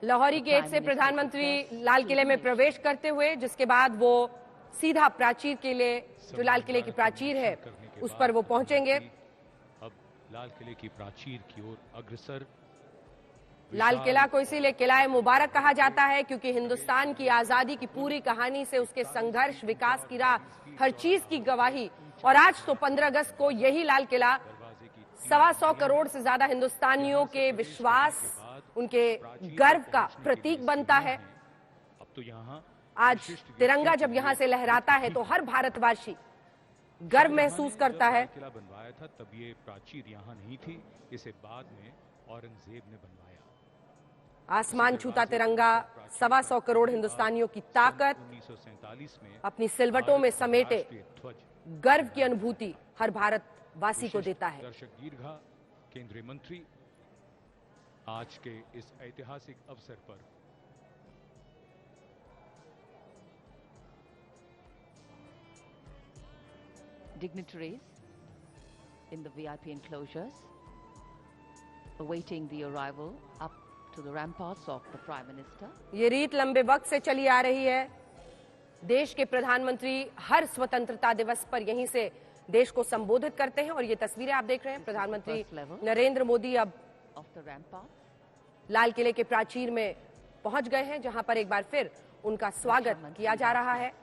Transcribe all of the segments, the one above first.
Lahori gate से प्रधानमंत्री लाल किले में प्रवेश करते हुए, जिसके बाद वो सीधा प्राचीर के लिए, जो लाल किले की प्राचीर है, उस पर वो पहुंचेंगे। अब लाल किले की प्राचीर की ओर अग्रसर। लाल किला को इसीलिए किला मुबारक कहा जाता है क्योंकि हिंदुस्तान की आजादी की पूरी कहानी से उसके संघर्ष, विकास की राह, हर चीज की गवाही। और आज तो 15 अगस्त को यही लाल किला 125 करोड़ से ज्यादा हिंदुस्तानियों के विश्वास, उनके गर्व का प्रतीक बनता है। अब तो यहाँ आज तिरंगा जब यहाँ से लहराता है तो हर भारतवासी गर्व महसूस करता है। किला बनवाया था तब ये प्राचीर यहाँ नहीं थी, इसे बाद में औरंगजेब ने बनवाया। आसमान छूता तिरंगा 125 करोड़ हिंदुस्तानियों की ताकत 1947 में अपनी सिलवटों में समेटे गर्व की अनुभूति हर भारतवासी को देता है। दर्शक दीर्घा केंद्रीय मंत्री आज के इस ऐतिहासिक अवसर पर dignitaries in the VIP enclosures awaiting the arrival up to the ramparts of the Prime Minister. ये रीत लंबे वक्त से चली आ रही है। देश के प्रधानमंत्री हर स्वतंत्रता दिवस पर यहीं से देश को संबोधित करते हैं और ये तस्वीरें आप देख रहे हैं। प्रधानमंत्री नरेंद्र मोदी अब लाल किले के प्राचीर में पहुंच गए हैं, जहां पर एक बार फिर उनका स्वागत किया जा रहा है।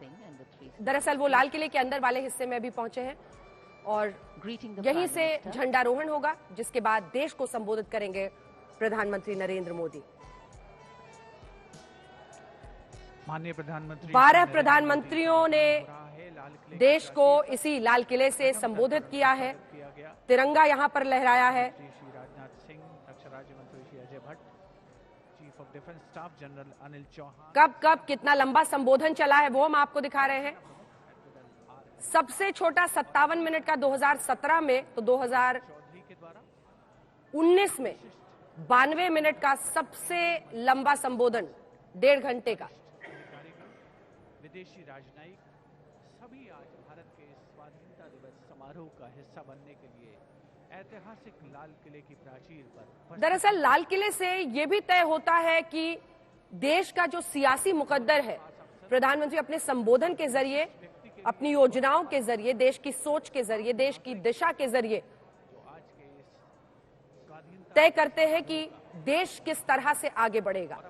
दरअसल वो लाल किले के अंदर वाले हिस्से में अभी पहुंचे हैं और यहीं से झंडारोहण होगा, जिसके बाद देश को संबोधित करेंगे प्रधानमंत्री नरेंद्र मोदी। माननीय प्रधानमंत्री 12 प्रधानमंत्रियों ने देश को इसी लाल किले से संबोधित किया है। तिरंगा यहां पर लहराया है। श्री राजनाथ सिंह, रक्षा राज्य मंत्री Shri Ajay Bhatt, chief of defence staff general Anil Chauhan. कब कितना लंबा संबोधन चला है वो हम आपको दिखा रहे हैं। सबसे छोटा 57 मिनट का 2017 में, तो 2019 में 92 मिनट का सबसे लंबा संबोधन 1.5 घंटे का। विदेशी राजनयिक सभी आज भारत के स्वाधीनता दिवस समारोह का हिस्सा बनने के लिए ऐतिहासिक लाल किले की प्राचीर पर। दरअसल लाल किले से ये भी तय होता है कि देश का जो सियासी मुकद्दर है, प्रधानमंत्री अपने संबोधन के जरिए, अपनी योजनाओं के जरिए, देश की सोच के जरिए, देश की दिशा के जरिए तय करते हैं कि देश किस तरह से आगे बढ़ेगा।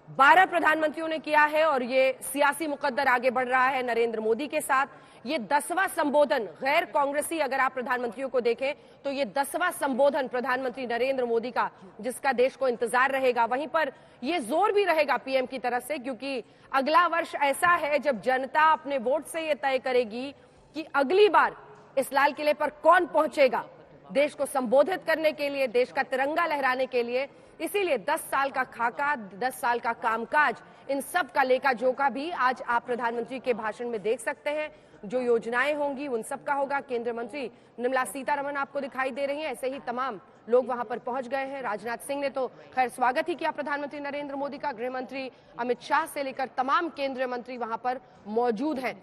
12 प्रधानमंत्रियों ने किया है और ये सियासी मुकद्दर आगे बढ़ रहा है नरेंद्र मोदी के साथ। ये 10वां संबोधन, गैर कांग्रेसी अगर आप प्रधानमंत्रियों को देखें तो ये 10वां संबोधन प्रधानमंत्री नरेंद्र मोदी का, जिसका देश को इंतजार रहेगा। वहीं पर ये जोर भी रहेगा पीएम की तरफ से, क्योंकि अगला वर्ष ऐसा है जब जनता अपने वोट से ये तय करेगी कि अगली बार इस लाल किले पर कौन पहुंचेगा देश को संबोधित करने के लिए, देश का तिरंगा लहराने के लिए। इसीलिए 10 साल का खाका, 10 साल का कामकाज, इन सब का लेखा जोखा भी आज आप प्रधानमंत्री के भाषण में देख सकते हैं। जो योजनाएं होंगी उन सब का होगा। केंद्रीय मंत्री निर्मला सीतारमण आपको दिखाई दे रही हैं, ऐसे ही तमाम लोग वहां पर पहुंच गए हैं। राजनाथ सिंह ने तो खैर स्वागत ही किया प्रधानमंत्री नरेंद्र मोदी का। गृह मंत्री अमित शाह से लेकर तमाम केंद्रीय मंत्री वहां पर मौजूद हैं।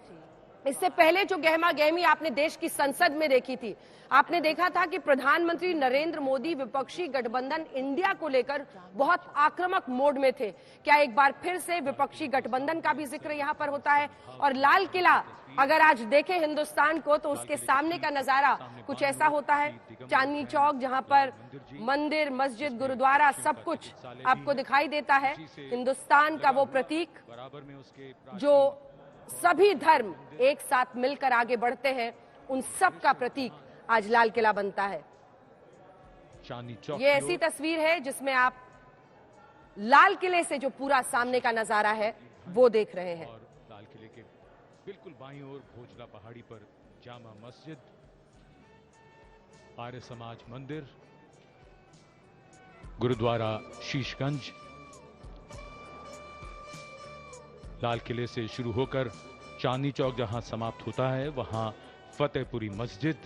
इससे पहले जो गहमा गहमी आपने देश की संसद में देखी थी, आपने देखा था कि प्रधानमंत्री नरेंद्र मोदी विपक्षी गठबंधन इंडिया को लेकर बहुत आक्रामक मोड में थे। क्या एक बार फिर से विपक्षी गठबंधन का भी जिक्र यहाँ पर होता है? और लाल किला अगर आज देखे हिंदुस्तान को तो उसके सामने का नजारा कुछ ऐसा होता है। चांदनी चौक, जहाँ पर मंदिर, मस्जिद, गुरुद्वारा सब कुछ आपको दिखाई देता है। हिंदुस्तान का वो प्रतीक जो सभी धर्म एक साथ मिलकर आगे बढ़ते हैं, उन सब का प्रतीक आज लाल किला बनता है। ये ऐसी तस्वीर है जिसमें आप लाल किले से जो पूरा सामने का नजारा है वो देख रहे हैं। और लाल किले के बिल्कुल बाईं ओर भोजला पहाड़ी पर जामा मस्जिद, आर्य समाज मंदिर, गुरुद्वारा शीशगंज, लाल किले से शुरू होकर चांदनी चौक जहां समाप्त होता है वहां फतेहपुरी मस्जिद।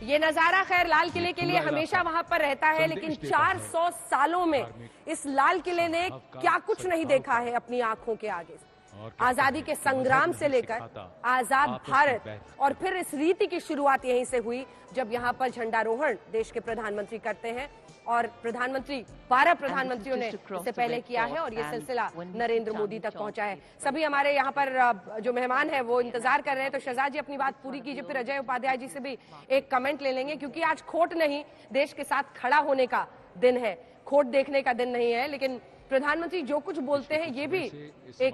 ये नजारा खैर लाल किले के लिए हमेशा वहां पर रहता है, लेकिन 400 सालों में इस लाल किले ने क्या कुछ नहीं देखा है अपनी आंखों के आगे। आजादी के संग्राम से लेकर आजाद भारत, और फिर इस रीति की शुरुआत यहीं से हुई जब यहाँ पर झंडारोहण देश के प्रधानमंत्री करते हैं, और 12 प्रधानमंत्रियों ने इससे पहले किया है, और ये सिलसिला नरेंद्र मोदी तक पहुंचा है। सभी हमारे यहाँ पर जो मेहमान हैं वो इंतजार कर रहे हैं, तो शहजाद जी अपनी बात पूरी कीजिए, फिर अजय उपाध्याय जी से भी एक कमेंट ले लेंगे, क्योंकि आज खोट नहीं, देश के साथ खड़ा होने का दिन है, खोट देखने का दिन नहीं है। लेकिन प्रधानमंत्री जो कुछ बोलते हैं ये भी एक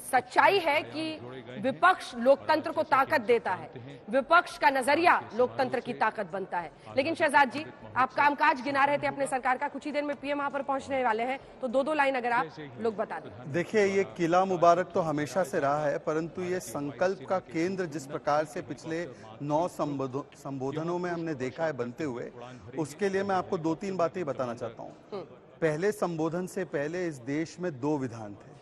सच्चाई है कि विपक्ष लोकतंत्र को ताकत देता है, विपक्ष का नजरिया लोकतंत्र की ताकत बनता है। लेकिन शहजाद जी, आप कामकाज गिना रहे थे अपने सरकार का, कुछ ही देर में पीएम वहां पर पहुंचने वाले हैं, तो दो लाइन अगर आप लोग बता दें। देखिए, ये किला मुबारक तो हमेशा से रहा है, परंतु ये संकल्प का केंद्र जिस प्रकार से पिछले 9 संबोधनों में हमने देखा है बनते हुए, उसके लिए मैं आपको 2-3 बातें बताना चाहता हूँ। पहले संबोधन से पहले इस देश में 2 विधान थे।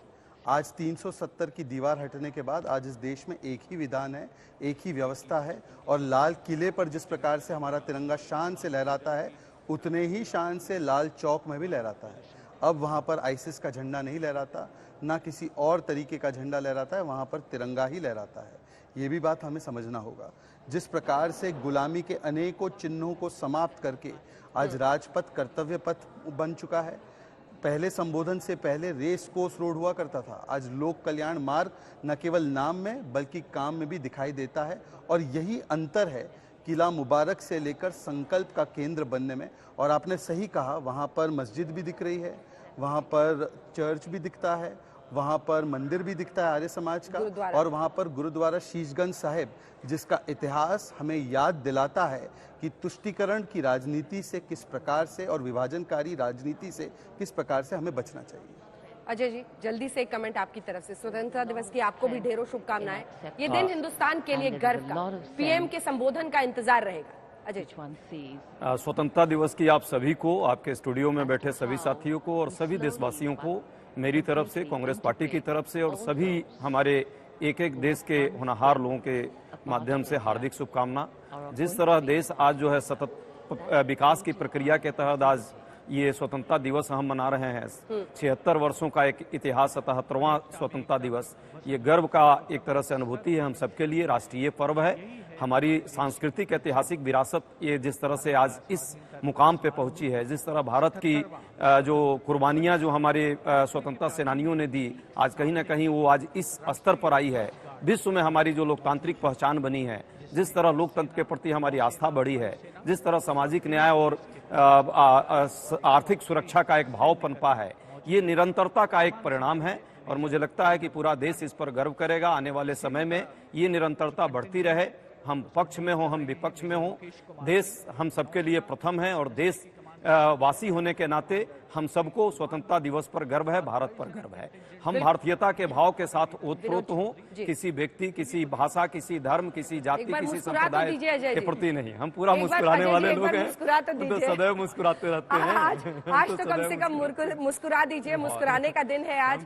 आज 370 की दीवार हटने के बाद आज इस देश में एक ही विधान है, एक ही व्यवस्था है, और लाल किले पर जिस प्रकार से हमारा तिरंगा शान से लहराता है, उतने ही शान से लाल चौक में भी लहराता है। अब वहाँ पर आईसिस का झंडा नहीं लहराता, ना किसी और तरीके का झंडा लहराता है, वहाँ पर तिरंगा ही लहराता है। ये भी बात हमें समझना होगा। जिस प्रकार से गुलामी के अनेकों चिन्हों को समाप्त करके आज राजपथ कर्तव्य पथ बन चुका है। पहले संबोधन से पहले रेस कोर्स रोड हुआ करता था, आज लोक कल्याण मार्ग न केवल नाम में बल्कि काम में भी दिखाई देता है, और यही अंतर है किला मुबारक से लेकर संकल्प का केंद्र बनने में। और आपने सही कहा, वहाँ पर मस्जिद भी दिख रही है, वहाँ पर चर्च भी दिखता है, वहाँ पर मंदिर भी दिखता है आर्य समाज का, और वहाँ पर गुरुद्वारा शीशगंज साहिब, जिसका इतिहास हमें याद दिलाता है कि तुष्टीकरण की राजनीति से किस प्रकार से और विभाजनकारी राजनीति से किस प्रकार से हमें बचना चाहिए। अजय जी, जल्दी से एक कमेंट आपकी तरफ से। स्वतंत्रता दिवस की आपको भी ढेरों शुभकामनाएं। ये दिन हिंदुस्तान के लिए गर्व का, पीएम के संबोधन का इंतजार रहेगा। अजय, स्वतंत्रता दिवस की आप सभी को, आपके स्टूडियो में बैठे सभी साथियों को और सभी देशवासियों को मेरी तरफ से, कांग्रेस पार्टी की तरफ से और सभी हमारे एक एक देश के होनहार लोगों के माध्यम से हार्दिक शुभकामना। जिस तरह देश आज जो है सतत विकास की प्रक्रिया के तहत आज ये स्वतंत्रता दिवस हम मना रहे हैं, 76 वर्षों का एक इतिहास, 77वां स्वतंत्रता दिवस, ये गर्व का एक तरह से अनुभूति है हम सबके लिए। राष्ट्रीय पर्व है, हमारी सांस्कृतिक ऐतिहासिक विरासत ये जिस तरह से आज इस मुकाम पे पहुंची है, जिस तरह भारत की जो कुर्बानियां जो हमारे स्वतंत्रता सेनानियों ने दी, आज कहीं ना कहीं वो आज इस स्तर पर आई है। विश्व में हमारी जो लोकतांत्रिक पहचान बनी है, जिस तरह लोकतंत्र के प्रति हमारी आस्था बढ़ी है, जिस तरह सामाजिक न्याय और आर्थिक सुरक्षा का एक भाव पनपा है, ये निरंतरता का एक परिणाम है। और मुझे लगता है कि पूरा देश इस पर गर्व करेगा। आने वाले समय में ये निरंतरता बढ़ती रहे, हम पक्ष में हो, हम विपक्ष में हो, देश हम सबके लिए प्रथम है, और देश वासी होने के नाते हम सबको स्वतंत्रता दिवस पर गर्व है, भारत पर गर्व है। हम भारतीयता के भाव के साथ ओतप्रोत हों, किसी व्यक्ति, किसी भाषा, किसी धर्म, किसी जाति, किसी संप्रदाय के प्रति नहीं। हम पूरा मुस्कुराने वाले लोग हैं, तो सदैव मुस्कुराते रहते हैं। आज तो कम से कम मुस्कुरा दीजिए, मुस्कुराने का दिन है आज।